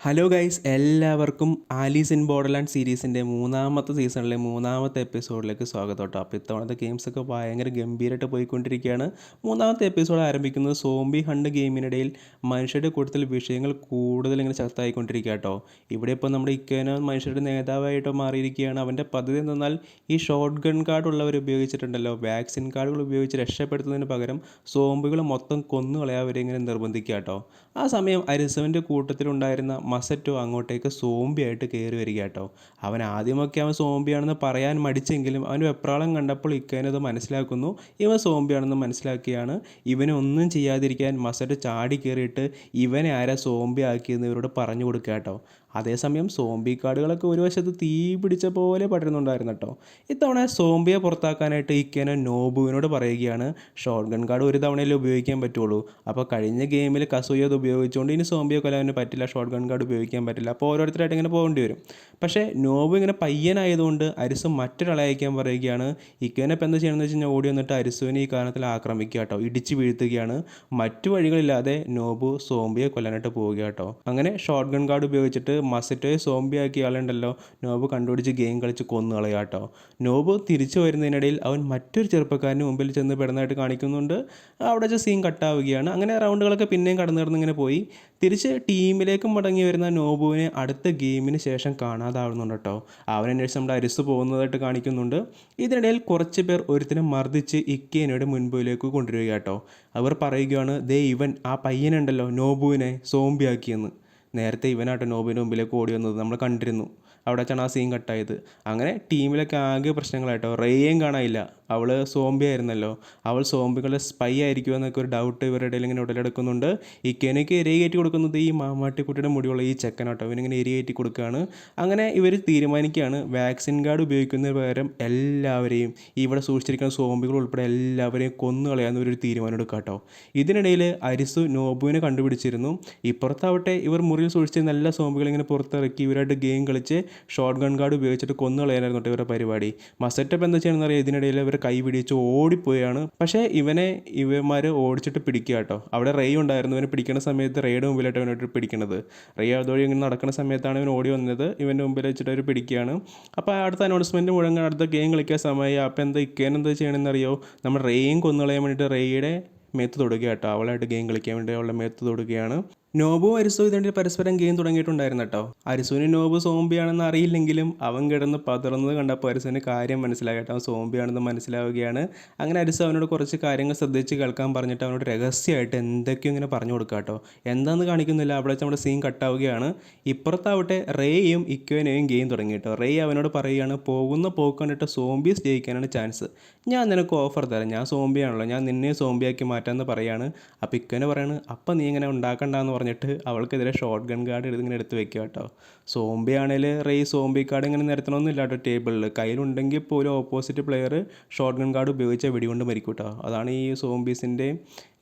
Hello guys, എല്ലാവർക്കും Alice in ബോർഡർലാൻഡ് സീരീസിൻ്റെ മൂന്നാമത്തെ സീസണിലെ മൂന്നാമത്തെ എപ്പിസോഡിലേക്ക് സ്വാഗതം കേട്ടോ. അപ്പോൾ ഇത്തവണത്തെ ഗെയിംസൊക്കെ ഭയങ്കര ഗംഭീരമായിട്ട് പോയിക്കൊണ്ടിരിക്കുകയാണ്. മൂന്നാമത്തെ എപ്പിസോഡ് ആരംഭിക്കുന്നത് സോംബി ഹണ്ട് ഗെയിമിനിടയിൽ മനുഷ്യരുടെ കൂട്ടത്തിൽ വിഷയങ്ങൾ കൂടുതൽ ഇങ്ങനെ ശക്തമായിക്കൊണ്ടിരിക്കുക കേട്ടോ. ഇവിടെ ഇപ്പോൾ നമ്മുടെ ഇക്കേനോ മനുഷ്യരുടെ നേതാവായിട്ട് മാറിയിരിക്കുകയാണ്. അവൻ്റെ പദ്ധതി എന്തെന്നാൽ ഈ ഷോർട്ട് ഗൺ കാർഡ് ഉള്ളവർ ഉപയോഗിച്ചിട്ടുണ്ടല്ലോ, വാക്സിൻ കാർഡുകൾ ഉപയോഗിച്ച് രക്ഷപ്പെടുത്തുന്നതിന് പകരം സോംബികൾ മൊത്തം കൊന്നുകളയാൻ അവരെ ഇങ്ങനെ നിർബന്ധിക്കുക കേട്ടോ. ആ സമയം അരിസവൻ്റെ കൂട്ടത്തിലുണ്ടായിരുന്ന മസറ്റോ അങ്ങോട്ടേക്ക് സോംബിയായിട്ട് കയറി വരിക കേട്ടോ. ആദ്യമൊക്കെ അവൻ സോംബിയാണെന്ന് പറയാൻ മടിച്ചെങ്കിലും അവൻ വെപ്രാളം കണ്ടപ്പോൾ ഇക്കാനത് മനസ്സിലാക്കുന്നു. ഇവൻ സോംബിയാണെന്ന് മനസ്സിലാക്കിയാണ് ഇവനൊന്നും ചെയ്യാതിരിക്കാൻ മസറ്റോ ചാടി കയറിയിട്ട് ഇവനെ ആരാ സോംബി ആക്കിയെന്ന് ഇവരോട് പറഞ്ഞു കൊടുക്കുക കേട്ടോ. അതേസമയം സോംബി കാർഡുകളൊക്കെ ഒരു വശത്ത് തീ പിടിച്ച പോലെ പടരുന്നുണ്ടായിരുന്നു കേട്ടോ. ഇത്തവണ സോംബിയെ പുറത്താക്കാനായിട്ട് ഇക്കേന നോബുവിനോട് പറയുകയാണ്, ഷോട്ട് ഗൺ കാർഡ് ഒരു തവണയല്ലേ ഉപയോഗിക്കാൻ പറ്റുള്ളൂ. അപ്പോൾ കഴിഞ്ഞ ഗെയിമിൽ കസൂയ അത് ഉപയോഗിച്ചുകൊണ്ട് ഇനി സോംബിയെ കൊല്ലാൻ പറ്റില്ല, ഷോട്ട് ഗൺ കാർഡ് ഉപയോഗിക്കാൻ പറ്റില്ല. അപ്പോൾ ഓരോരുത്തരായിട്ട് ഇങ്ങനെ പോകേണ്ടി വരും. പക്ഷേ നോബു ഇങ്ങനെ പയ്യനായതുകൊണ്ട് അരിസു മറ്റൊരാളെ അയക്കാൻ പറയുകയാണ്. ഇക്കേന ഇപ്പം എന്താ ചെയ്യണമെന്ന് വെച്ച് കഴിഞ്ഞാൽ ഓടി വന്നിട്ട് അരിസുവിനെ ഈ കാരണത്തിൽ ആക്രമിക്കുക കേട്ടോ, ഇടിച്ച് വീഴ്ത്തുകയാണ്. മറ്റു വഴികളില്ലാതെ നോബു സോംബിയെ കൊല്ലാനായിട്ട് പോവുക കേട്ടോ. അങ്ങനെ ഷോട്ട് ഗൺ കാർഡ് ഉപയോഗിച്ചിട്ട് മസറ്റോയെ സോംബിയാക്കിയ ആളുണ്ടല്ലോ, നോബ് കണ്ടുപിടിച്ച് ഗെയിം കളിച്ച് കൊന്നു കളയുക കേട്ടോ. നോബ് തിരിച്ചു വരുന്നതിനിടയിൽ അവൻ മറ്റൊരു ചെറുപ്പക്കാരന് മുമ്പിൽ ചെന്ന് പെടുന്നതായിട്ട് കാണിക്കുന്നുണ്ട്. അവിടെ വെച്ച് സീൻ കട്ടാവുകയാണ്. അങ്ങനെ റൗണ്ടുകളൊക്കെ പിന്നെയും കടന്നു ഇങ്ങനെ പോയി തിരിച്ച് ടീമിലേക്ക് മടങ്ങി വരുന്ന നോബുവിനെ അടുത്ത ഗെയിമിന് ശേഷം കാണാതാവുന്നുണ്ട് കേട്ടോ. അവനന്വേഷിച്ച് നമ്മുടെ അരിസ് പോകുന്നതായിട്ട് കാണിക്കുന്നുണ്ട്. ഇതിനിടയിൽ കുറച്ച് പേർ ഒരുത്തിനെ മർദ്ദിച്ച് ഇക്കേനയുടെ മുൻപിലേക്ക് കൊണ്ടുവരിക കേട്ടോ. അവർ പറയുകയാണ്, ദേ ഇവൻ ആ പയ്യനുണ്ടല്ലോ നോബുവിനെ സോംബിയാക്കിയെന്ന്. നേരത്തെ ഇവനാട്ടോ നോബിൻ്റെ മുമ്പിലേക്ക് ഓടി വന്നത്, നമ്മൾ കണ്ടിരുന്നു. അവിടെ വെച്ചാണ് ആ സീൻ കട്ടായത്. അങ്ങനെ ടീമിലൊക്കെ ആകെ പ്രശ്നങ്ങളായിട്ടോ. റേയും കാണാനില്ല, അവൾ സോംബി ആയിരുന്നല്ലോ, അവൾ സോംബികളുടെ സ്പൈ ആയിരിക്കുമോ എന്നൊക്കെ ഒരു ഡൗട്ട് ഇവരുടെ ഇടയിൽ ഇങ്ങനെ ഉടലെടുക്കുന്നുണ്ട്. ഇക്കേനയ്ക്ക് എരികയറ്റി കൊടുക്കുന്നത് ഈ മാമാട്ടിക്കുട്ടിയുടെ മുടിയുള്ള ഈ ചെക്കനാട്ടോ, ഇവനിങ്ങനെ എരികയറ്റി കൊടുക്കുകയാണ്. അങ്ങനെ ഇവർ തീരുമാനിക്കുകയാണ് വാക്സിൻ കാർഡ് ഉപയോഗിക്കുന്നതിന് പകരം എല്ലാവരെയും ഇവിടെ സൂക്ഷിച്ചിരിക്കുന്ന സോംബികൾ ഉൾപ്പെടെ എല്ലാവരെയും കൊന്നു കളയാമെന്ന് ഒരു തീരുമാനം എടുക്കുക കേട്ടോ. ഇതിനിടയിൽ അരിസു നോബുവിനെ കണ്ടുപിടിച്ചിരുന്നു. ഇപ്പുറത്താവട്ടെ ഇവർ മുറിയിൽ സൂക്ഷിച്ചിരുന്ന എല്ലാ സോംബികളും ഇങ്ങനെ പുറത്തിറക്കി ഇവരായിട്ട് ഗെയിം കളിച്ച് ഷോട്ട് ഗൺ കാർഡ് ഉപയോഗിച്ചിട്ട് കൊന്നു കളയാനായിരുന്നു കേട്ടോ ഇവരുടെ പരിപാടി. മസറ്റപ്പ് എന്താ ചെയ്യണമെന്ന് അറിയാം, ഇതിനിടയിൽ ഇവർ കൈ പിടിച്ച് ഓടിപ്പോയാണ്. പക്ഷേ ഇവന്മാർ ഓടിച്ചിട്ട് പിടിക്കുക കേട്ടോ. അവിടെ റേ ഉണ്ടായിരുന്നു, ഇവനെ പിടിക്കുന്ന സമയത്ത് റേയുടെ മുമ്പിലായിട്ട് അവനായിട്ട് പിടിക്കുന്നത്. റേ അതുവഴി ഇങ്ങനെ നടക്കുന്ന സമയത്താണ് ഇവൻ ഓടി വന്നത്. ഇവൻ്റെ മുമ്പിൽ വെച്ചിട്ട് അവർ പിടിക്കുകയാണ്. അപ്പോൾ അടുത്ത അനൗൺസ്മെൻറ്റ് മുഴങ്ങാൻ അടുത്ത ഗെയിം കളിക്കാൻ സമയമായി. അപ്പോൾ ഇക്കേനെന്താ ചെയ്യണമെന്ന് അറിയോ, നമ്മൾ റേയും കൊന്നുകളയാൻ വേണ്ടിയിട്ട് റേയുടെ മേത്ത് തൊടുക കേട്ടോ. അവളായിട്ട് ഗെയിം കളിക്കാൻ വേണ്ടി അവളുടെ മേത്ത് തൊടുകയാണ്. നോബുവും അരിസു ഇതിൻ്റെ പരസ്പരം ഗെയിം തുടങ്ങിയിട്ടുണ്ടായിരുന്നു കേട്ടോ. അരിസുവിന് നോബു സോംബിയാണെന്ന് അറിയില്ലെങ്കിലും അവൻ കിടന്ന് പതറുന്നത് കണ്ടപ്പോൾ അരിസുവിന് കാര്യം മനസ്സിലായി കേട്ടോ, അവൻ സോംബിയാണെന്ന് മനസ്സിലാവുകയാണ്. അങ്ങനെ അരിസു അവനോട് കുറച്ച് കാര്യങ്ങൾ ശ്രദ്ധിച്ച് കേൾക്കാൻ പറഞ്ഞിട്ട് അവനോട് രഹസ്യമായിട്ട് എന്തൊക്കെയോ ഇങ്ങനെ പറഞ്ഞു കൊടുക്കുക കേട്ടോ. എന്താണെന്ന് കാണിക്കുന്നില്ല, അവിടെ വെച്ച് നമ്മുടെ സീൻ കട്ടാവുകയാണ്. ഇപ്പുറത്താവട്ടെ റേയും ഇക്വേനയും ഗെയിം തുടങ്ങി കേട്ടോ. റേ അവനോട് പറയുകയാണ്, പോകുന്ന പോക്ക് കണ്ടിട്ട് സോംബീസ് ജയിക്കാനാണ് ചാൻസ്, ഞാൻ നിനക്ക് ഓഫർ തരാം, ഞാൻ സോംബിയാണല്ലോ, ഞാൻ നിന്നെ സോംബിയാക്കി മാറ്റാമെന്ന് പറയുകയാണ്. അപ്പോൾ ഇക്വേന പറയാണ്, അപ്പം നീ ഇങ്ങനെ ഉണ്ടാക്കണ്ടെന്ന് പറഞ്ഞിട്ട് അവൾക്കെതിരെ ഷോട്ട് ഗൺ കാർഡ് ഇങ്ങനെ എടുത്ത് വെക്കുക കേട്ടോ. സോംബി ആണെങ്കിൽ റേ സോംബി കാർഡ് ഇങ്ങനെ നിരത്തണമെന്നില്ല കേട്ടോ ടേബിളിൽ. കയ്യിലുണ്ടെങ്കിൽ പോലും opposite player shot gun card ഉപയോഗിച്ച വെടികൊണ്ട് മരിക്കും കേട്ടോ. അതാണ് ഈ സോംബീസിൻ്റെയും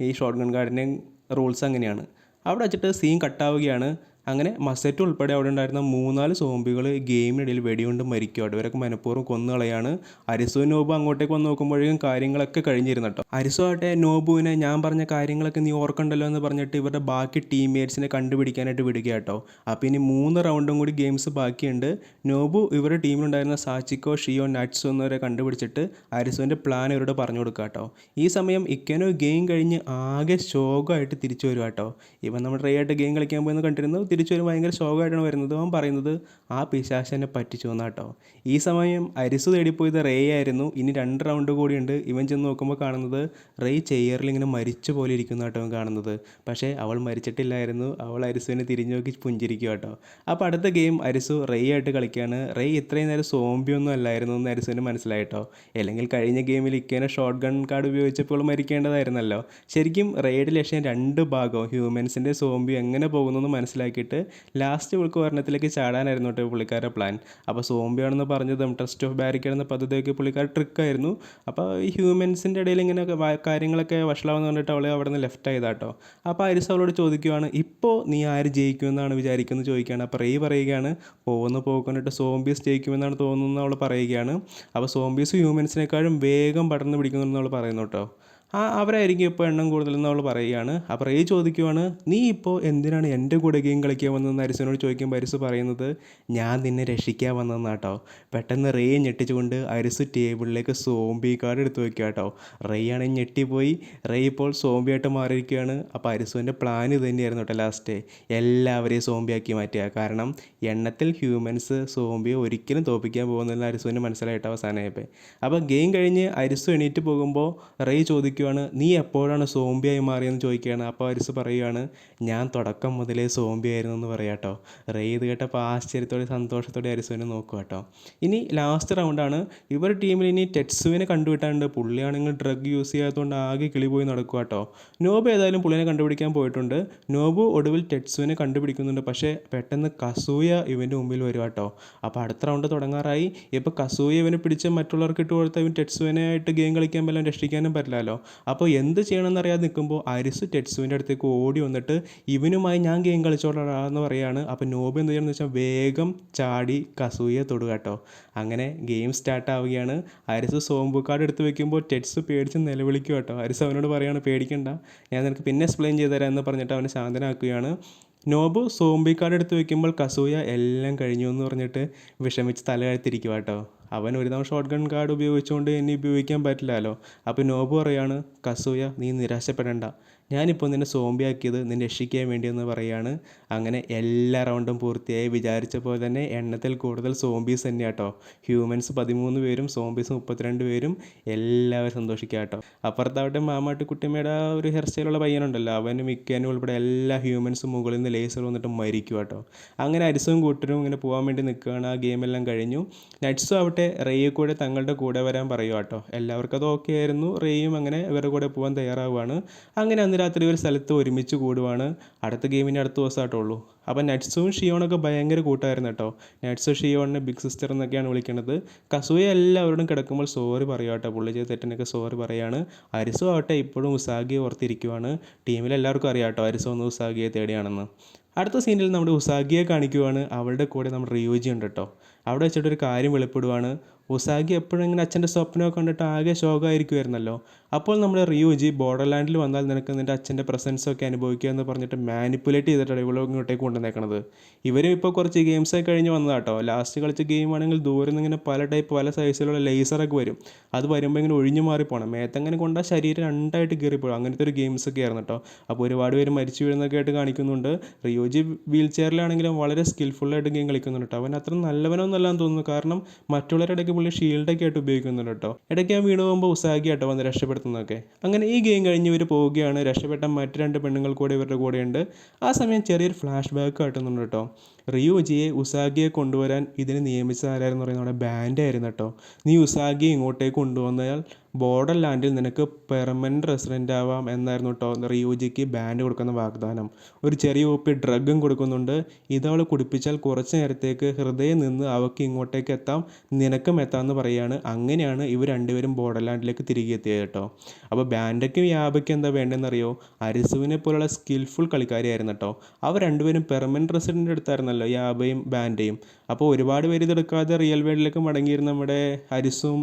ഈ ഷോട്ട് ഗൺ കാർഡിൻ്റെയും റൂൾസ് അങ്ങനെയാണ്. അവിടെ വെച്ചിട്ട് സീൻ കട്ടാവുകയാണ്. അങ്ങനെ മസറ്റ് ഉൾപ്പെടെ അവിടെ ഉണ്ടായിരുന്ന 3-4 സോംബികൾ ഗെയിമിനിടയിൽ വെടികൊണ്ട് മരിക്കും. അവരൊക്കെ മനഃപൂർവ്വം കൊന്നുകളയാണ്. അരിസു നോബു അങ്ങോട്ടേക്ക് വന്ന് നോക്കുമ്പോഴേക്കും കാര്യങ്ങളൊക്കെ കഴിഞ്ഞിരുന്നു കേട്ടോ. അരിസു ആട്ടെ നോബുവിനെ ഞാൻ പറഞ്ഞ കാര്യങ്ങളൊക്കെ നീ ഓർക്കണ്ടല്ലോ എന്ന് പറഞ്ഞിട്ട് ഇവരുടെ ബാക്കി ടീംമേറ്റ്സിനെ കണ്ടുപിടിക്കാനായിട്ട് വിടുക കേട്ടോ. അപ്പോൾ ഇനി 3 റൗണ്ടും കൂടി ഗെയിംസ് ബാക്കിയുണ്ട്. നോബു ഇവരുടെ ടീമിലുണ്ടായിരുന്ന സാച്ചിക്കോ, ഷിയോ, നട്സോ എന്നിവരെ കണ്ടുപിടിച്ചിട്ട് അരിസുവിൻ്റെ പ്ലാൻ ഇവരോട് പറഞ്ഞു കൊടുക്കുക കേട്ടോ. ഈ സമയം ഇക്കനോ ഗെയിം കഴിഞ്ഞ് ആകെ ശോകമായിട്ട് തിരിച്ചു വരും കേട്ടോ. ഇവൻ നമ്മുടെ റേ ആയിട്ട് ഗെയിം കളിക്കാൻ പോയെന്ന് കണ്ടിരുന്നു. തിരിച്ചു വരും ഭയങ്കര ശോകമായിട്ടാണ് വരുന്നത്. അവൻ പറയുന്നത് ആ പിശാചനെ പറ്റിച്ചു എന്നാട്ടോ. ഈ സമയം അരിസു തേടിപ്പോയത് റേ ആയിരുന്നു. ഇനി 2 റൗണ്ട് കൂടിയുണ്ട്. ഇവൻ ചെന്ന് നോക്കുമ്പോൾ കാണുന്നത് റേ ചെയറിൽ ഇങ്ങനെ മരിച്ച പോലെ ഇരിക്കുന്ന കേട്ടോ അവൻ കാണുന്നത്. പക്ഷേ അവൾ മരിച്ചിട്ടില്ലായിരുന്നു. അവൾ അരിസുവിനെ തിരിഞ്ഞു നോക്കി പുഞ്ചിരിക്കുക കേട്ടോ. അപ്പോൾ അടുത്ത ഗെയിം അരിസു റേ ആയിട്ട് കളിക്കുകയാണ്. റേ ഇത്രയും നേരം സോംബിയൊന്നും അല്ലായിരുന്നു എന്ന് അരിസുവിന് മനസ്സിലായിട്ടോ. അല്ലെങ്കിൽ കഴിഞ്ഞ ഗെയിമിൽ ഇക്കേനെ ഷോട്ട് ഗൺ കാർഡ് ഉപയോഗിച്ചപ്പോൾ മരിക്കേണ്ടതായിരുന്നല്ലോ. ശരിക്കും റേയുടെ ലക്ഷ്യം 2 ഭാഗവും ഹ്യൂമൻസിൻ്റെ സോംബി എങ്ങനെ പോകുന്നു മനസ്സിലാക്കിയിട്ട് ലാസ്റ്റ് ഇവൾക്ക് ഒരെണ്ണത്തിലേക്ക് ചാടാനായിരുന്നു കേട്ടോ പുള്ളിക്കാരുടെ പ്ലാൻ. അപ്പോൾ സോംബിയാണെന്ന് പറഞ്ഞതും ട്രസ്റ്റ് ഓഫ് ബാരിക്കേഡ് എന്ന പദ്ധതിയൊക്കെ പുള്ളിക്കാർ ട്രിക്കായിരുന്നു. അപ്പോൾ ഈ ഹ്യൂമൻസിൻ്റെ ഇടയിൽ ഇങ്ങനെ കാര്യങ്ങളൊക്കെ വഷളാവെന്ന് പറഞ്ഞിട്ട് അവൾ അവിടെ നിന്ന് ലെഫ്റ്റ് ആയതാട്ടോ. അപ്പോൾ അരിസ് അവളോട് ചോദിക്കുകയാണ്, ഇപ്പോൾ നീ ആര് ജയിക്കുമെന്നാണ് വിചാരിക്കുന്നത് ചോദിക്കുകയാണ്. അപ്പോൾ റേ പറയുകയാണ്, പോകുന്ന പോക്കൊണ്ടിട്ട് സോംബീസ് ജയിക്കുമെന്നാണ് തോന്നുന്നത് അവൾ പറയുകയാണ്. അപ്പോൾ സോംബീസ് ഹ്യൂമൻസിനേക്കാളും വേഗം പടർന്ന് പിടിക്കുന്നുണ്ടെന്ന് അവൾ പറയുന്നു കേട്ടോ. അവരായിരിക്കും ഇപ്പോൾ എണ്ണം കൂടുതലെന്ന് അവൾ പറയുകയാണ്. അപ്പോൾ റേ ചോദിക്കുവാണ്, നീ ഇപ്പോൾ എന്തിനാണ് എൻ്റെ കൂടെ ഗെയിം കളിക്കാൻ വന്നതെന്ന് അരിസിനോട് ചോദിക്കുമ്പോൾ അരിസ് പറയുന്നത്, ഞാൻ നിന്നെ രക്ഷിക്കാൻ വന്നതെന്നാട്ടോ. പെട്ടെന്ന് റേ ഞെട്ടിച്ചുകൊണ്ട് അരിസ് ടേബിളിലേക്ക് സോംബി കാർഡ് എടുത്ത് വെക്കുക കേട്ടോ. റേ ആണെങ്കിൽ ഞെട്ടിപ്പോയി. റേ ഇപ്പോൾ സോംബിയായിട്ട് മാറിയിരിക്കുകയാണ്. അപ്പോൾ അരിസുവിൻ്റെ പ്ലാൻ ഇത് തന്നെയായിരുന്നു കേട്ടോ. ലാസ്റ്റ് എല്ലാവരെയും സോംബിയാക്കി മാറ്റുക. കാരണം എണ്ണത്തിൽ ഹ്യൂമൻസ് സോംബിയെ ഒരിക്കലും തോൽപ്പിക്കാൻ പോകുന്നില്ല അരിസുവിന് മനസ്സിലായിട്ട് അവസാനമായപ്പോൾ. അപ്പോൾ ഗെയിം കഴിഞ്ഞ് അരിസു എണീറ്റ് പോകുമ്പോൾ റേ ചോദിക്കുകയാണ്, നീ എപ്പോഴാണ് സോംബിയായി മാറിയെന്ന് ചോദിക്കുകയാണ്. അപ്പോൾ അരിസ് പറയുകയാണ്, ഞാൻ തുടക്കം മുതലേ സോംബി ആയിരുന്നു എന്ന് പറയാം കേട്ടോ. റേ ഇത് കേട്ടപ്പോൾ ആശ്ചര്യത്തോടെ സന്തോഷത്തോടെ അരിസുവിനെ നോക്കുക കേട്ടോ. ഇനി ലാസ്റ്റ് റൗണ്ടാണ്. ഇവർ ടീമിൽ ഇനി ടെറ്റ്സുവിനെ കണ്ടുവിട്ടാണ്ട്. പുള്ളിയാണെങ്കിൽ ഡ്രഗ് യൂസ് ചെയ്യാത്തതുകൊണ്ട് ആകെ കിളി പോയി നടക്കുക കേട്ടോ. നോബ് ഏതായാലും പുള്ളിനെ കണ്ടുപിടിക്കാൻ പോയിട്ടുണ്ട്. നോബ് ഒടുവിൽ ടെറ്റ്സുവിനെ കണ്ടുപിടിക്കുന്നുണ്ട്. പക്ഷേ പെട്ടെന്ന് കസൂയ ഇവൻ്റെ മുമ്പിൽ വരും കേട്ടോ. അപ്പോൾ അടുത്ത റൗണ്ട് തുടങ്ങാറായി. ഇപ്പോൾ കസൂയ ഇവനെ പിടിച്ച് മറ്റുള്ളവർക്ക് ഇട്ട് കൊടുത്താൽ ഇവൻ ടെറ്റ്സുവിനെ ആയിട്ട് ഗെയിം കളിക്കാൻ പറ്റില്ല, രക്ഷിക്കാനും പറ്റില്ലല്ലോ. അപ്പോൾ എന്ത് ചെയ്യണമെന്ന് അറിയാതെ നിൽക്കുമ്പോൾ അരിസ് ടെറ്റ്സുവിൻ്റെ അടുത്തേക്ക് ഓടി വന്നിട്ട് ഇവനുമായി ഞാൻ ഗെയിം കളിച്ചോളാന്ന് പറയുകയാണ്. അപ്പോൾ നോബ് എന്ത് ചെയ്യണമെന്ന് വെച്ചാൽ വേഗം ചാടി കസൂയെ തൊടുക കേട്ടോ. അങ്ങനെ ഗെയിം സ്റ്റാർട്ട് ആവുകയാണ്. അരിസ് സോംബു കാർഡ് എടുത്ത് വെക്കുമ്പോൾ ടെറ്റ്സ് പേടിച്ച് നിലവിളിക്കുക കേട്ടോ. അരിസ് അവനോട് പറയുകയാണ്, പേടിക്കണ്ട, ഞാൻ നിനക്ക് പിന്നെ എക്സ്പ്ലെയിൻ ചെയ്തു തരാം എന്ന് പറഞ്ഞിട്ട് അവനെ ശാന്തനാക്കുകയാണ്. നോബ് സോംബി കാർഡ് എടുത്ത് വെക്കുമ്പോൾ കസൂയ എല്ലാം കഴിഞ്ഞു എന്ന് പറഞ്ഞിട്ട് വിഷമിച്ച് തല താഴ്ത്തിരിക്കുക കേട്ടോ. അവൻ ഒരു തവണ ഷോട്ട് ഗൺ കാർഡ് ഉപയോഗിച്ചുകൊണ്ട് ഇനി ഉപയോഗിക്കാൻ പറ്റില്ലല്ലോ. അപ്പോൾ നോബ് പറയാണ്, കസൂയ നീ നിരാശപ്പെടേണ്ട, ഞാനിപ്പോൾ നിന്നെ സോംബിയാക്കിയത് നിന്നെ രക്ഷിക്കാൻ വേണ്ടിയെന്ന് പറയാണ്. അങ്ങനെ എല്ലാ റൗണ്ടും പൂർത്തിയായി. വിചാരിച്ച പോലെ തന്നെ എണ്ണത്തിൽ കൂടുതൽ സോംബീസ് തന്നെ കേട്ടോ. ഹ്യൂമൻസ് 13 പേരും സോംബീസ് 32 പേരും. എല്ലാവരും സന്തോഷിക്കുക കേട്ടോ. അപ്പുറത്താവട്ടെ മാമാട്ടിക്കുട്ടിയമ്മയുടെ ഒരു ഹെയർ സ്റ്റൈലുള്ള പയ്യനുണ്ടല്ലോ, അവന് മിക്കാനും ഉൾപ്പെടെ എല്ലാ ഹ്യൂമൻസും മുകളിൽ നിന്ന് ലേസർ വന്നിട്ട് മരിക്കുക കേട്ടോ. അങ്ങനെ അരിസും കൂട്ടരും ഇങ്ങനെ പോകാൻ വേണ്ടി നിൽക്കുകയാണ്. ആ ഗെയിമെല്ലാം കഴിഞ്ഞു. നട്സും ആവട്ടെ റേയെ കൂടെ തങ്ങളുടെ കൂടെ വരാൻ പറയുക കേട്ടോ. എല്ലാവർക്കും അത് ഓക്കെ ആയിരുന്നു. റേയും അങ്ങനെ ഇവരുടെ കൂടെ പോകാൻ തയ്യാറാവുകയാണ്. അങ്ങനെ അന്ന് രാത്രി ഒരു സ്ഥലത്ത് ഒരുമിച്ച് കൂടുവാണ്. അടുത്ത ഗെയിമിൻ്റെ അടുത്ത ദിവസമായിട്ടുള്ളൂ. അപ്പോൾ നട്സും ഷിയോണൊക്കെ ഭയങ്കര കൂട്ടായിരുന്നു കേട്ടോ. നട്സ് ഷിയോണിനെ ബിഗ് സിസ്റ്റർ എന്നൊക്കെയാണ് വിളിക്കുന്നത്. കസൂയ എല്ലാവരോടും കിടക്കുമ്പോൾ സോറി പറയുക കേട്ടോ. പുള്ളി ചെയ്ത തെറ്റിനൊക്കെ സോറി പറയാണ്. അരിസോ ആവട്ടെ ഇപ്പോഴും ഉസാഗിയെ ഓർത്തിരിക്കുവാണ്. ടീമിലെല്ലാവർക്കും അറിയാം കേട്ടോ അരിസോ ഒന്ന് ഉസാഗിയെ തേടിയാണെന്ന്. അടുത്ത സീനിൽ നമ്മുടെ ഉസാഗിയെ കാണിക്കുവാണ്. അവളുടെ കൂടെ നമ്മുടെ റിയോജി ഉണ്ട് കേട്ടോ. അവിടെ വെച്ചിട്ടൊരു കാര്യം വെളിപ്പെടുവാണ്. ഉസാഗി എപ്പോഴും ഇങ്ങനെ അച്ഛൻ്റെ സ്വപ്നമൊക്കെ കണ്ടിട്ട് ആകെ ശോകമായിരിക്കുമായിരുന്നല്ലോ. അപ്പോൾ നമ്മുടെ റിയോജി ബോർഡർലാൻഡിൽ വന്നാൽ നിനക്ക് നിൻ്റെ അച്ഛൻ്റെ പ്രസൻസൊക്കെ അനുഭവിക്കുക എന്ന് പറഞ്ഞിട്ട് മാനിപ്പുലേറ്റ് ചെയ്തിട്ടാണ് ഇവളെ ഇങ്ങോട്ടേക്ക് കൊണ്ടുവന്നേക്കണത്. ഇവരും ഇപ്പോൾ കുറച്ച് ഗെയിംസൊക്കെ കഴിഞ്ഞ് വന്നതാട്ടോ. ലാസ്റ്റ് കളിച്ച ഗെയിം ആണെങ്കിൽ ദൂരെ നിന്ന് ഇങ്ങനെ പല ടൈപ്പ് പല സൈസിലുള്ള ലേസറൊക്കെ വരും. അത് വരുമ്പോൾ ഇങ്ങനെ ഒഴിഞ്ഞു മാറിപ്പോണം. മേത്തങ്ങനെ കൊണ്ടാൽ ശരീരം രണ്ടായിട്ട് കയറിപ്പോഴും. അങ്ങനത്തെ ഒരു ഗെയിംസൊക്കെ ആയിരുന്നു കേട്ടോ. അപ്പോൾ ഒരുപാട് പേര് മരിച്ചു വീഴുന്നൊക്കെ ആയിട്ട് കാണിക്കുന്നുണ്ട്. റിയോജി വീൽ ചെയറിലാണെങ്കിലും വളരെ സ്കിൽഫുള്ളായിട്ട് ഗെയിം കളിക്കുന്നുണ്ട് കേട്ടോ. അവൻ അത്ര നല്ലവനൊന്നല്ലാന്ന് തോന്നുന്നു. കാരണം മറ്റുള്ളവരുടെ ഇടയ്ക്ക് പുള്ളി ഷീൽഡൊക്കെ ആയിട്ട് ഉപയോഗിക്കുന്നുണ്ട് കേട്ടോ. ഇടയ്ക്ക് ഞാൻ വീണ് പോകുമ്പോൾ ഉസാഗി ആട്ടോ വന്ന് രക്ഷപ്പെടുത്തുന്നതൊക്കെ. അങ്ങനെ ഈ ഗെയിം കഴിഞ്ഞ് ഇവർ പോവുകയാണ്. രക്ഷപ്പെട്ട മറ്റ് 2 പെണ്ണുങ്ങൾ കൂടെ ഇവരുടെ കൂടെയുണ്ട്. ആ സമയം ചെറിയൊരു ഫ്ലാഷ് ബാക്ക് കാട്ടുന്നുണ്ട് കേട്ടോ. റിയോജിയെ ഉസാഗിയെ കൊണ്ടുവരാൻ ഇതിന് നിയമിച്ച ആരായിരുന്നു പറയുന്നത് നമ്മുടെ ബാൻഡ് ആയിരുന്നു കേട്ടോ. നീ ഉസാഗിയെ ഇങ്ങോട്ടേക്ക് കൊണ്ടുവന്നാൽ ബോർഡർ ലാൻഡിൽ നിനക്ക് പെർമനൻറ്റ് റെസിഡൻ്റ് ആവാം എന്നായിരുന്നു കേട്ടോ റിയോജിക്ക് ബാൻഡ് കൊടുക്കുന്ന വാഗ്ദാനം. ഒരു ചെറിയ കുപ്പി ഡ്രഗും കൊടുക്കുന്നുണ്ട്. ഇതവൾ കുടിപ്പിച്ചാൽ കുറച്ച് നേരത്തേക്ക് ഹൃദയം നിന്ന് അവൾക്ക് ഇങ്ങോട്ടേക്ക് എത്താം, നിനക്കും എത്താമെന്ന് പറയുകയാണ്. അങ്ങനെയാണ് ഇവർ രണ്ടുപേരും ബോർഡർ ലാൻഡിലേക്ക് തിരികെ എത്തിയത് കേട്ടോ. അപ്പോൾ ബാൻഡയ്ക്കും യാബയ്ക്കും എന്താ വേണ്ടതെന്നറിയോ? അരിസുവിനെ പോലുള്ള സ്കിൽഫുൾ കളിക്കാരിയായിരുന്നു കേട്ടോ. അവർ രണ്ടുപേരും പെർമനൻറ്റ് റെസിഡൻ്റ് എടുത്തായിരുന്നല്ലോ, യാബയും ബാൻഡയും. അപ്പോൾ ഒരുപാട് പേര് ഇതെടുക്കാതെ റിയൽ വേൾഡിലേക്ക് മടങ്ങിയിരുന്ന നമ്മുടെ അരിസും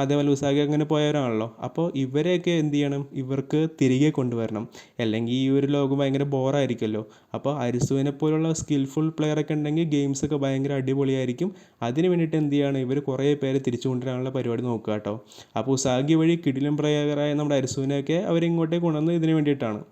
അതേപോലെ ഉസാഗി അങ്ങനെ പോയവരാണല്ലോ. അപ്പോൾ ഇവരെയൊക്കെ എന്ത് ചെയ്യണം? ഇവർക്ക് തിരികെ കൊണ്ടുവരണം. അല്ലെങ്കിൽ ഈ ഒരു ലോകം ഭയങ്കര ബോറായിരിക്കുമല്ലോ. അപ്പോൾ അരിസുവിനെ പോലുള്ള സ്കിൽഫുൾ പ്ലെയറൊക്കെ ഉണ്ടെങ്കിൽ ഗെയിംസൊക്കെ ഭയങ്കര അടിപൊളിയായിരിക്കും. അതിന് വേണ്ടിയിട്ട് എന്ത് ചെയ്യണം? ഇവർ കുറേ പേരെ തിരിച്ചു കൊണ്ടുവരാനുള്ള പരിപാടി നോക്കുക കേട്ടോ. അപ്പോൾ ഉസാഗി വഴി കിടിലം പ്രേയകരായ നമ്മുടെ അരിസുവിനെയൊക്കെ അവരിങ്ങോട്ടേക്ക് കൊണ്ടുവന്ന് ഇതിന് വേണ്ടിയിട്ടാണ്.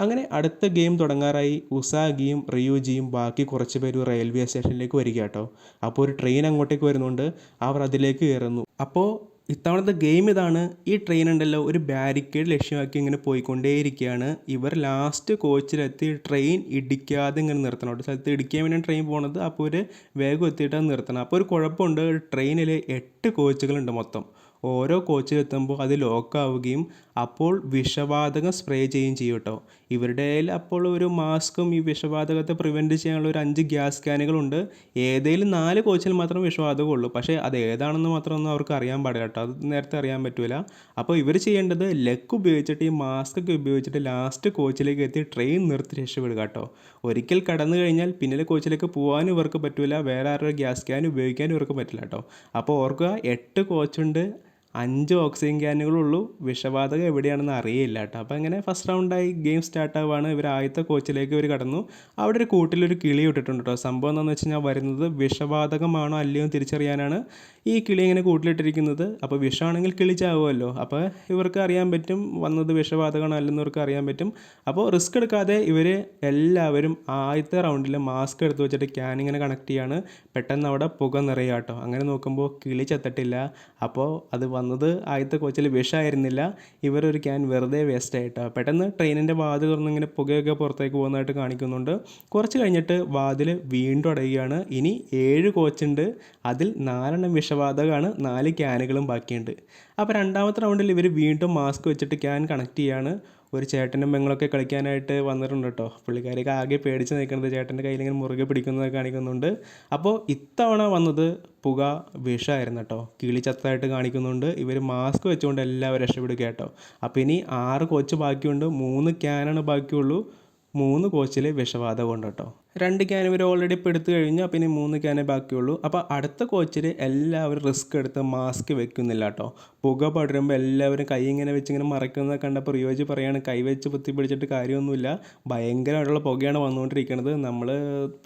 അങ്ങനെ അടുത്ത ഗെയിം തുടങ്ങാറായി. ഉസാഗിയും റിയോജിയും ബാക്കി കുറച്ച് പേര് റെയിൽവേ സ്റ്റേഷനിലേക്ക് വരിക കേട്ടോ. അപ്പോൾ ഒരു ട്രെയിൻ അങ്ങോട്ടേക്ക് വരുന്നുണ്ട്. അവർ അതിലേക്ക് കയറുന്നു. അപ്പോൾ ഇത്തവണത്തെ ഗെയിം ഇതാണ്. ഈ ട്രെയിൻ ഉണ്ടല്ലോ ഒരു ബാരിക്കേഡ് ലക്ഷ്യമാക്കി ഇങ്ങനെ പോയിക്കൊണ്ടേയിരിക്കുകയാണ്. ഇവർ ലാസ്റ്റ് കോച്ചിലെത്തി ട്രെയിൻ ഇടിക്കാതെ ഇങ്ങനെ നിർത്തണം. ഒരു സ്ഥലത്ത് ഇടിക്കാൻ വേണ്ടിയാണ് ട്രെയിൻ പോകുന്നത്. അപ്പോൾ ഒരു വേഗം എത്തിയിട്ട് നിർത്തണം. അപ്പോൾ ഒരു കുഴപ്പമുണ്ട്. ട്രെയിനിൽ 8 കോച്ചുകളുണ്ട് മൊത്തം. ഓരോ കോച്ചിലെത്തുമ്പോൾ അത് ലോക്കാവുകയും അപ്പോൾ വിഷവാതകം സ്പ്രേ ചെയ്യുകയും ചെയ്യും കേട്ടോ. ഇവരുടെ കയ്യിൽ അപ്പോൾ ഒരു മാസ്കും ഈ വിഷവാതകത്തെ പ്രിവെൻറ്റ് ചെയ്യാനുള്ള ഒരു 5 ഗ്യാസ് ക്യാനുകളുണ്ട്. ഏതെങ്കിലും 4 കോച്ചിൽ മാത്രം വിഷവാതകം ഉള്ളൂ. പക്ഷേ അത് ഏതാണെന്ന് മാത്രമൊന്നും അവർക്ക് അറിയാൻ പാടില്ല കേട്ടോ. അത് നേരത്തെ അറിയാൻ പറ്റില്ല. അപ്പോൾ ഇവർ ചെയ്യേണ്ടത് ലെക്ക് ഉപയോഗിച്ചിട്ട് ഈ മാസ്കൊക്കെ ഉപയോഗിച്ചിട്ട് ലാസ്റ്റ് കോച്ചിലേക്ക് എത്തി ട്രെയിൻ നിർത്തി രക്ഷപ്പെടുക കേട്ടോ. ഒരിക്കൽ കടന്നു കഴിഞ്ഞാൽ പിന്നിലെ കോച്ചിലേക്ക് പോകാനും ഇവർക്ക് പറ്റില്ല. വേറെ ആരുടെ ഗ്യാസ് ക്യാൻ ഉപയോഗിക്കാനും ഇവർക്ക് പറ്റില്ല കേട്ടോ. അപ്പോൾ ഓർക്കുക 8 കോച്ചുണ്ട്. 5 ഓക്സിജൻ ക്യാനുകളുള്ളൂ, വിഷവാതകം എവിടെയാണെന്ന് അറിയില്ല കേട്ടോ. അപ്പോൾ അങ്ങനെ ഫസ്റ്റ് റൗണ്ടായി ഗെയിം സ്റ്റാർട്ടാവുകയാണ്. ഇവർ ആദ്യത്തെ കോച്ചിലേക്ക് ഇവർ കടന്നു. അവിടെ ഒരു കൂട്ടിലൊരു കിളി ഇട്ടിട്ടുണ്ട് കേട്ടോ. സംഭവം എന്താണെന്ന് വെച്ച് കഴിഞ്ഞാൽ വരുന്നത് വിഷവാതകമാണോ അല്ലയോ എന്ന് തിരിച്ചറിയാനാണ് ഈ കിളി ഇങ്ങനെ കൂട്ടിലിട്ടിരിക്കുന്നത്. അപ്പോൾ വിഷമാണെങ്കിൽ കിളി ചാവുമല്ലോ. അപ്പോൾ ഇവർക്ക് അറിയാൻ പറ്റും വന്നത് വിഷവാതകമാണോ അല്ലെന്നവർക്ക് അറിയാൻ പറ്റും. അപ്പോൾ റിസ്ക് എടുക്കാതെ ഇവർ എല്ലാവരും ആദ്യത്തെ റൗണ്ടിൽ മാസ്ക് എടുത്ത് വെച്ചിട്ട് ക്യാൻ ഇങ്ങനെ കണക്ട് ചെയ്യാണ്. പെട്ടെന്ന് അവിടെ പുക നിറയുക കേട്ടോ. അങ്ങനെ നോക്കുമ്പോൾ കിളി ചത്തിട്ടില്ല. അപ്പോൾ അത് വന്നത് ആദ്യത്തെ കോച്ചിൽ വിഷമായിരുന്നില്ല, ഇവരൊരു ക്യാൻ വെറുതെ വേസ്റ്റ് ആയിട്ടോ. പെട്ടെന്ന് ട്രെയിനിൻ്റെ വാതിൽ തുറന്ന് ഇങ്ങനെ പുകയൊക്കെ പുറത്തേക്ക് പോകുന്നതായിട്ട് കാണിക്കുന്നുണ്ട്. കുറച്ച് കഴിഞ്ഞിട്ട് വാതിൽ വീണ്ടും അടയുകയാണ്. ഇനി 7 കോച്ചുണ്ട്, അതിൽ 4 വിഷവാതകമാണ്, 4 ക്യാനുകളും ബാക്കിയുണ്ട്. അപ്പോൾ രണ്ടാമത്തെ റൗണ്ടിൽ ഇവർ വീണ്ടും മാസ്ക് വെച്ചിട്ട് ക്യാൻ കണക്ട് ചെയ്യാണ്. ഒരു ചേട്ടനും പെങ്ങളൊക്കെ കളിക്കാനായിട്ട് വന്നിട്ടുണ്ട് കേട്ടോ. പുള്ളിക്കാരിയൊക്കെ ആകെ പേടിച്ച് നിൽക്കുന്നത്, ചേട്ടൻ്റെ കയ്യിൽ ഇങ്ങനെ മുറുകെ പിടിക്കുന്നതൊക്കെ കാണിക്കുന്നുണ്ട്. അപ്പോൾ ഇത്തവണ വന്നത് പുക വിഷമായിരുന്നു കേട്ടോ. കിളി ചത്തതായിട്ട് കാണിക്കുന്നുണ്ട്. ഇവർ മാസ്ക് വെച്ചുകൊണ്ട് എല്ലാവരും രക്ഷപ്പെടുക കേട്ടോ. അപ്പോൾ ഇനി 6 കോച്ച് ബാക്കിയുണ്ട്, 3 ക്യാനാണ് ബാക്കിയുള്ളൂ. 3 കോച്ചിൽ വിഷവാതകം ഉണ്ട് കേട്ടോ. 2 ക്യാൻ ഇവർ ഓൾറെഡി ഇപ്പോൾ എടുത്തു കഴിഞ്ഞു. അപ്പോൾ ഇനി 3 ക്യാനേ ബാക്കിയുള്ളൂ. അപ്പോൾ അടുത്ത കോച്ചിൽ എല്ലാവരും റിസ്ക് എടുത്ത് മാസ്ക് വെക്കുന്നില്ല കേട്ടോ. പുക പടരുമ്പോൾ എല്ലാവരും കൈ ഇങ്ങനെ വെച്ച് ഇങ്ങനെ മറക്കുന്നത് കണ്ടപ്പോൾ റിയോജി പറയാണ്, കൈ വെച്ച് പൊത്തി പിടിച്ചിട്ട് കാര്യമൊന്നുമില്ല, ഭയങ്കരമായിട്ടുള്ള പുകയാണ് വന്നുകൊണ്ടിരിക്കുന്നത്, നമ്മൾ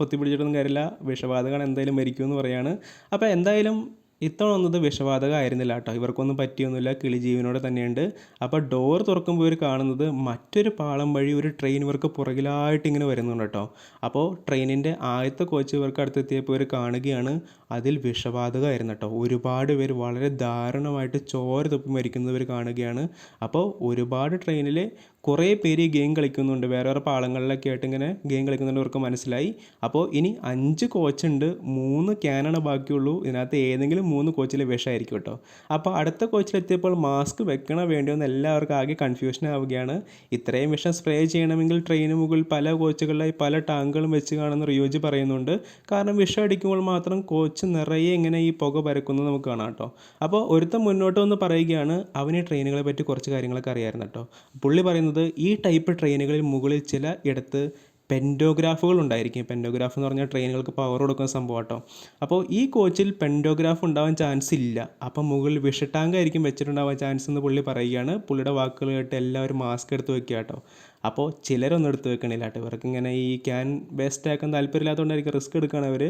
പൊത്തി പിടിച്ചിട്ടൊന്നും കാര്യമില്ല, വിഷവാതകമാണ്, എന്തായാലും മരിക്കുമെന്ന് പറയാണ്. അപ്പോൾ എന്തായാലും ഇത്തവണ വന്നത് വിഷവാതകം ആയിരുന്നില്ല കേട്ടോ. ഇവർക്കൊന്നും പറ്റിയൊന്നുമില്ല, കിളി ജീവനോടെ തന്നെയുണ്ട്. അപ്പോൾ ഡോർ തുറക്കുമ്പോൾ ഇവർ കാണുന്നത് മറ്റൊരു പാളം വഴി ഒരു ട്രെയിൻ ഇവർക്ക് പുറകിലായിട്ട് ഇങ്ങനെ വരുന്നുണ്ട് കേട്ടോ. അപ്പോൾ ട്രെയിനിൻ്റെ ആദ്യത്തെ കോച്ച് ഇവർക്ക് അടുത്തെത്തിയപ്പോൾ ഇവർ കാണുകയാണ് അതിൽ വിഷവാതകമായിരുന്നു കേട്ടോ. ഒരുപാട് പേര് വളരെ ദാരുണമായിട്ട് ചോര തുപ്പി മരിക്കുന്നവർ കാണുകയാണ്. അപ്പോൾ ഒരുപാട് ട്രെയിനിൽ കുറേ പേര് ഈ ഗെയിം കളിക്കുന്നുണ്ട്, വേറെ വേറെ പാളങ്ങളിലൊക്കെ ആയിട്ട് ഇങ്ങനെ ഗെയിം കളിക്കുന്നുണ്ട്, അവർക്ക് മനസ്സിലായി. അപ്പോൾ ഇനി 5 കോച്ചുണ്ട്, 3 ക്യാനാണ് ബാക്കിയുള്ളൂ. ഇതിനകത്ത് ഏതെങ്കിലും 3 കോച്ചിൽ വിഷമായിരിക്കും കേട്ടോ. അപ്പോൾ അടുത്ത കോച്ചിലെത്തിയപ്പോൾ മാസ്ക് വെക്കണോ വേണ്ടിയോ എന്ന് എല്ലാവർക്കും ആകെ കൺഫ്യൂഷൻ ആവുകയാണ്. ഇത്രയും വിഷം സ്പ്രേ ചെയ്യണമെങ്കിൽ ട്രെയിന് മുകളിൽ പല കോച്ചുകളിലായി പല ടാങ്കുകളും വെച്ച് കാണുന്ന റിയോജി പറയുന്നുണ്ട്. കാരണം വിഷം അടിക്കുമ്പോൾ മാത്രം കോച്ച് നിറയെ ഇങ്ങനെ ഈ പുക പരക്കുന്നത് നമുക്ക് കാണാം കേട്ടോ. അപ്പോൾ ഒരുത്തൻ മുന്നോട്ട് വന്ന് പറയുകയാണ് അവന് ഈ ട്രെയിനുകളെ പറ്റി കുറച്ച് കാര്യങ്ങളൊക്കെ അറിയാമായിരുന്നു കേട്ടോ. പുള്ളി പറയുന്നത് ഈ ടൈപ്പ് ട്രെയിനുകളിൽ മുകളിൽ ചില ഇടത്ത് പെൻഡോഗ്രാഫുകൾ ഉണ്ടായിരിക്കും. പെൻഡോഗ്രാഫ് എന്ന് പറഞ്ഞാൽ ട്രെയിനുകൾക്ക് പവർ കൊടുക്കുന്ന സംഭവം കേട്ടോ. അപ്പോൾ ഈ കോച്ചിൽ പെൻഡോഗ്രാഫ് ഉണ്ടാവാൻ ചാൻസ് ഇല്ല. അപ്പം മുകളിൽ വിഷ ടാങ്ക് ആയിരിക്കും വെച്ചിട്ടുണ്ടാവാൻ ചാൻസ് എന്ന് പുള്ളി പറയുകയാണ്. പുള്ളിയുടെ വാക്കുകൾ കേട്ട് എല്ലാവരും മാസ്ക് എടുത്ത് വെക്കുക കേട്ടോ. അപ്പോൾ ചിലരൊന്നും എടുത്ത് വെക്കണില്ല കേട്ടോ. ഇവർക്ക് ഇങ്ങനെ ഈ ക്യാൻ വേസ്റ്റ് ആക്കാൻ താല്പര്യമില്ലാത്തതുകൊണ്ടായിരിക്കും റിസ്ക് എടുക്കുകയാണ് അവർ.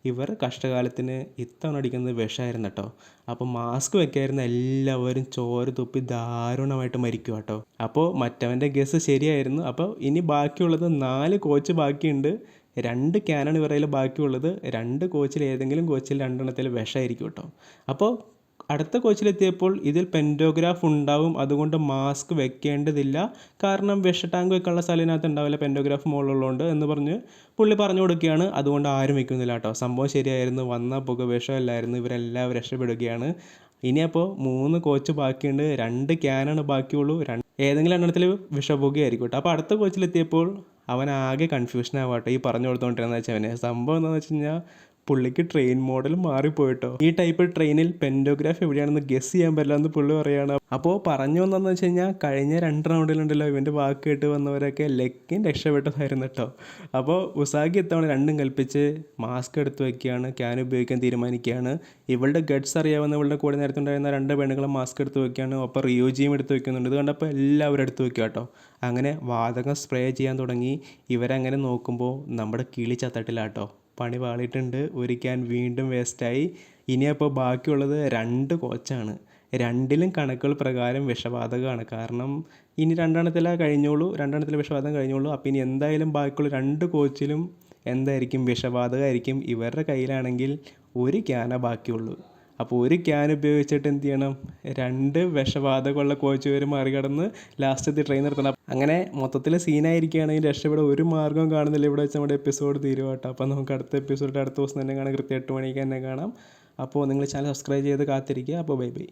ഇവർ കഷ്ടകാലത്തിന് ഇത്തവണ അടിക്കുന്നത് വിഷമായിരുന്നു കേട്ടോ. അപ്പോൾ മാസ്ക് വെക്കായിരുന്ന എല്ലാവരും ചോര തുപ്പി ദാരുണമായിട്ട് മരിക്കും കേട്ടോ. അപ്പോൾ മറ്റവൻ്റെ ഗസ് ശരിയായിരുന്നു. അപ്പോൾ ഇനി ബാക്കിയുള്ളത് 4 കോച്ച് ബാക്കിയുണ്ട്. 2 ക്യാനാണ് ഇവരുടെ ബാക്കിയുള്ളത്. 2 കോച്ചിൽ ഏതെങ്കിലും കോച്ചിൽ 2 വിഷമായിരിക്കും കേട്ടോ. അപ്പോൾ അടുത്ത കോച്ചിലെത്തിയപ്പോൾ ഇതിൽ പെൻഡോഗ്രാഫ് ഉണ്ടാവും, അതുകൊണ്ട് മാസ്ക് വെക്കേണ്ടതില്ല, കാരണം വിഷ ടാങ്ക് വെക്കാനുള്ള സ്ഥലത്തിനകത്ത് ഉണ്ടാവില്ല, പെൻഡോഗ്രാഫ് മുകളിലുള്ളതുകൊണ്ട് എന്ന് പറഞ്ഞ് പുള്ളി പറഞ്ഞു കൊടുക്കുകയാണ്. അതുകൊണ്ട് ആരും വെക്കുന്നില്ല കേട്ടോ. സംഭവം ശരിയായിരുന്നു, വന്ന പുക വിഷമല്ലായിരുന്നു, ഇവരെല്ലാവരും രക്ഷപ്പെടുകയാണ്. ഇനി അപ്പോൾ 3 കോച്ച് ബാക്കിയുണ്ട്, 2 ക്യാനാണ് ബാക്കിയുള്ളൂ. ഏതെങ്കിലും എണ്ണത്തിൽ വിഷപുകയായിരിക്കും കേട്ടോ. അപ്പോൾ അടുത്ത കോച്ചിലെത്തിയപ്പോൾ അവൻ ആകെ കൺഫ്യൂഷൻ ആവാട്ടോ ഈ പറഞ്ഞു കൊടുത്തോണ്ടിരുന്ന വെച്ചവന്. സംഭവം എന്താണെന്ന് വെച്ച് കഴിഞ്ഞാൽ പുള്ളിക്ക് ട്രെയിൻ മോഡൽ മാറിപ്പോയിട്ടോ. ഈ ടൈപ്പ് ട്രെയിനിൽ പെൻഡോഗ്രാഫ് എവിടെയാണെന്ന് ഗസ് ചെയ്യാൻ പറ്റില്ല എന്ന് പുള്ളി പറയുകയാണ്. അപ്പോൾ പറഞ്ഞു വന്നതെന്ന് വെച്ച് കഴിഞ്ഞാൽ കഴിഞ്ഞ 2 റൗണ്ടിലുണ്ടല്ലോ ഇവൻ്റെ വാക്ക് കേട്ട് വന്നവരൊക്കെ ലെക്കിൻ രക്ഷപ്പെട്ടതായിരുന്നു കേട്ടോ. അപ്പോൾ ഉസാഗി ഇത്തവണ 2 കൽപ്പിച്ച് മാസ്ക് എടുത്ത് വയ്ക്കുകയാണ്, ക്യാൻ ഉപയോഗിക്കാൻ തീരുമാനിക്കുകയാണ്. ഇവളുടെ ഗഡ്സ് അറിയാവുന്ന ഇവളുടെ കൂടെ നേരത്തെ ഉണ്ടായിരുന്ന 2 പെണ്ണുങ്ങളും മാസ്ക് എടുത്ത് വയ്ക്കുകയാണ്. അപ്പോൾ റിയോജിയും എടുത്ത് വയ്ക്കുന്നുണ്ട്. ഇത് കണ്ടപ്പോൾ എല്ലാവരും എടുത്ത് വയ്ക്കുക കേട്ടോ. അങ്ങനെ വാതകം സ്പ്രേ ചെയ്യാൻ തുടങ്ങി. ഇവരങ്ങനെ നോക്കുമ്പോൾ നമ്മുടെ കിളി ചത്തട്ടില്ല കേട്ടോ. പണി പാളിയിട്ടുണ്ട്. ഒരു ക്യാൻ വീണ്ടും വേസ്റ്റായി. ഇനിയപ്പോൾ ബാക്കിയുള്ളത് 2 കോച്ചാണ്. 2ലും കണക്കുകൾ പ്രകാരം വിഷവാതകമാണ്. കാരണം ഇനി 2 കഴിഞ്ഞോളൂ, 2 വിഷവാതകം കഴിഞ്ഞോളൂ. അപ്പോൾ ഇനി എന്തായാലും ബാക്കിയുള്ള 2 കോച്ചിലും എന്തായിരിക്കും വിഷവാതകമായിരിക്കും. ഇവരുടെ കയ്യിലാണെങ്കിൽ 1 ക്യാനേ ബാക്കിയുള്ളൂ. അപ്പോൾ 1 ക്യാൻ ഉപയോഗിച്ചിട്ട് എന്ത് ചെയ്യണം, 2 വിഷവാതകമുള്ള കോച്ച് വരെ മറികടന്ന് ലാസ്റ്റത്തെ ട്രെയിൻ നിർത്തണം. അങ്ങനെ മൊത്തത്തിൽ സീനായിരിക്കുകയാണെങ്കിൽ രക്ഷപ്പെടാൻ ഒരു മാർഗ്ഗവും കാണുന്നില്ല. ഇവിടെ വെച്ച് നമ്മുടെ എപ്പിസോഡ് തീരുക കേട്ടോ. അപ്പോൾ നമുക്ക് അടുത്ത എപ്പിസോഡ് അടുത്ത ദിവസം തന്നെ കാണാം, കൃത്യം 8 മണിക്ക് തന്നെ കാണാം. അപ്പോൾ നിങ്ങൾ ചാനൽ സബ്സ്ക്രൈബ് ചെയ്ത് കാത്തിരിക്കുക. അപ്പോൾ ബൈ ബൈ.